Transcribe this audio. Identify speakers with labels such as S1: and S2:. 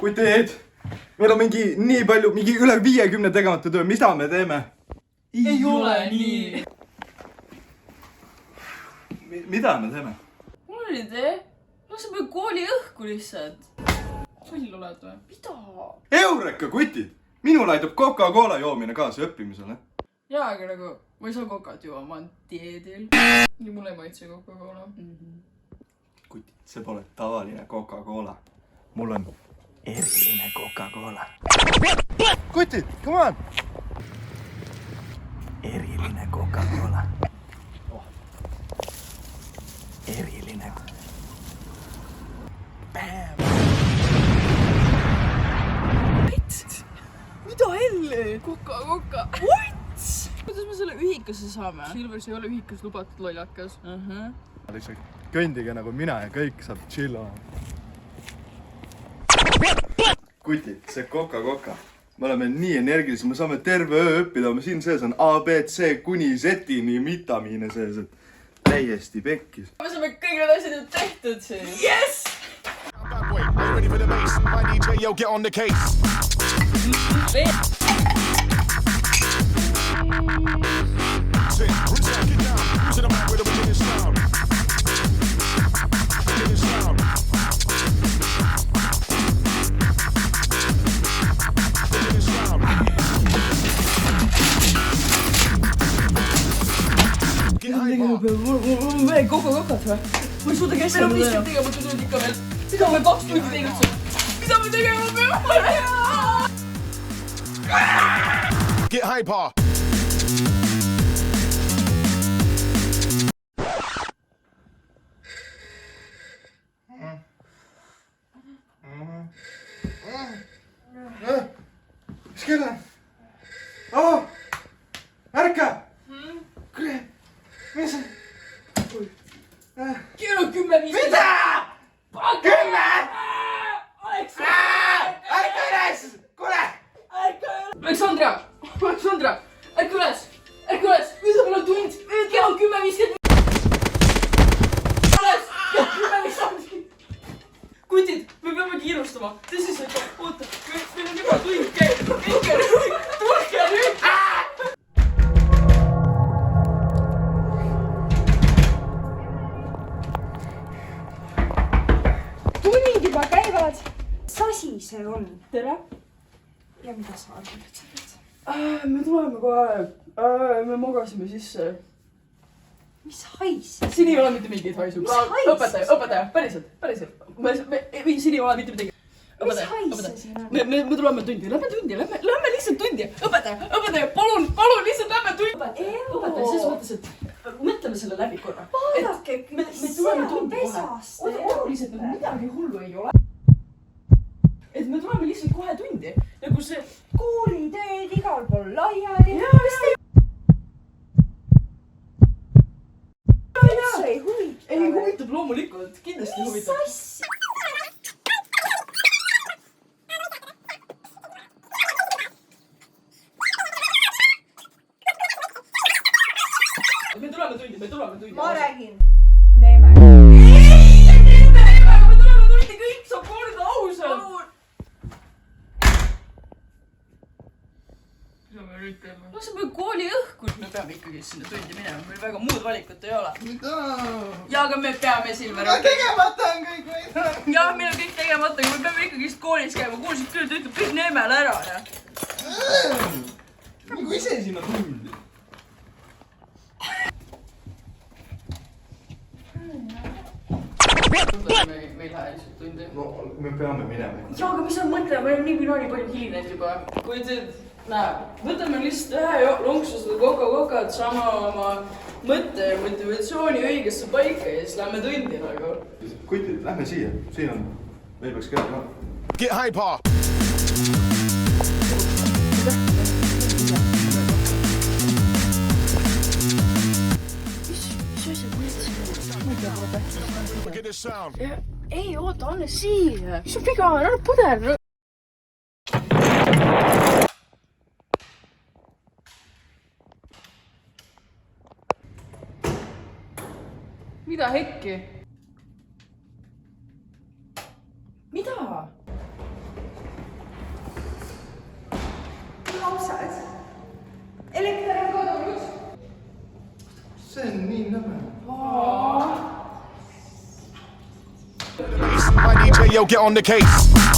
S1: kui teed, meil on mingi nii palju, mingi üle 50 tegemata töö, mida me teeme?
S2: Ei ole nii.
S1: Mida me teeme?
S2: Mul oli idee. Laseme kooli õhku lihtsalt. Sul oled või? Mida?
S1: Eureka, kutid! Minul aitab Coca-Cola joomine kaasa õppimisele.
S2: Jaa, aga nagu ma ei saa kokat juua, ma olen dieedil. Ja mul ei maitse Coca-Cola.
S1: Kutid, see pole tavaline Coca-Cola. Mul on eriline Coca-Cola. Kutid, come on! Eriline Coca-Cola. Eriline. Bam!
S2: Mida helle? Coca. What? Kuidas me selle ühikasse saame? Silvers ei ole ühikas lubatud lollakas.
S1: Lihtsalt kõndige nagu mina ja kõik saab chillama. Kutid, see Coca. Me oleme nii energilised, me saame terve öö õppida, siin sees on A, B, C kuni Z-ini vitamiine sees, et täiesti pekkis.
S2: Me saame kõik need asjad ju tehtud siis. Yes!
S3: Ready for the bass? My DJ, yo, get on the case.
S2: Veel Coca-Colat või? Ma ei suuda keskel. Meil on 50 tegemata tund ikka veel. Mida me 2 tundi tegutseme? Mida me tegema peame?
S3: Get hyper.
S1: Mis kell on? Oh! Ärka! Kuule! Mis on?
S2: Kell on 10:15.
S1: Mida? 10!
S2: Aleks!
S1: Ärka üles! Kuule!
S2: Aleksandra! Ärka üles! Mida meil on tund? Kell on 10:50. Alex! Kell on 10:50. Kutid, me peame kiirustama. Tõsiselt, oota. Meil on juba tund käib. Tulge nüüd!
S4: Tunnid juba käivad. Mis asi see on?
S2: Tere!
S4: Ja mida sa arvad sellest?
S2: Me tuleme kohe. Me magasime sisse.
S4: Mis hais?
S2: Siin ei ole mitte mingit haisu.
S4: Mis hais?
S2: Õpetaja, päriselt. Siin ei ole mitte midagi.
S4: Mis hais see siin on?
S2: Me tuleme tundi. Lähme lihtsalt tundi. Õpetaja, palun lihtsalt lähme tundi. Õpetaja, selles mõttes, et mõtleme selle läbi korra.
S4: Vaadake,
S2: Me tuleme tundi kohe.
S4: pesast.
S2: Oluliselt nagu midagi hullu ei ole. Et me tuleme lihtsalt kohe tundi. Nagu see...
S4: Koolitööd igal pool laiali. Üldse ei huvita.
S2: Ei huvitab loomulikult. Kindlasti huvitab.
S4: Mis asja?
S2: Me tuleme tundi.
S4: Ma räägin. Neeme.
S2: Me tuleme tundi, kõik saab korda ausalt. Mida me nüüd teeme? Laseme kooli õhku. Me peame ikkagi sinna tundi minema, meil väga muud valikut ei ole.
S1: Mida?
S2: Ja, aga me peame Silver.
S1: Tegemata on kõik või?
S2: Jah, meil on kõik tegemata, aga me peame ikkagi koolis käima. Kuulsid küll, ta ütleb kõik Neemele ära.
S1: Nagu ise sinna tundi.
S2: Me ei lähe lihtsalt tundi.
S1: No, me peame minema.
S2: Ja, aga mis on mõte? Me oleme nii palju hilinenud juba. Kui teed, võtame lihtsalt ühe lonksu seda Coca-Colat, saame oma mõtte ja motivatsiooni õigesse paika ja siis lähme tundi nagu.
S1: Kutid, lähme siia. Siin on, meil peaks kell ka.
S3: Get hyper. Look at this sound.
S2: Ei, oota, anna siia. Mis on viga? Anna puder. Mida hekki? Mida?
S4: maksad? Elekter on kadunud.
S1: see on nii nõme.
S3: My DJ, yo, get on the case.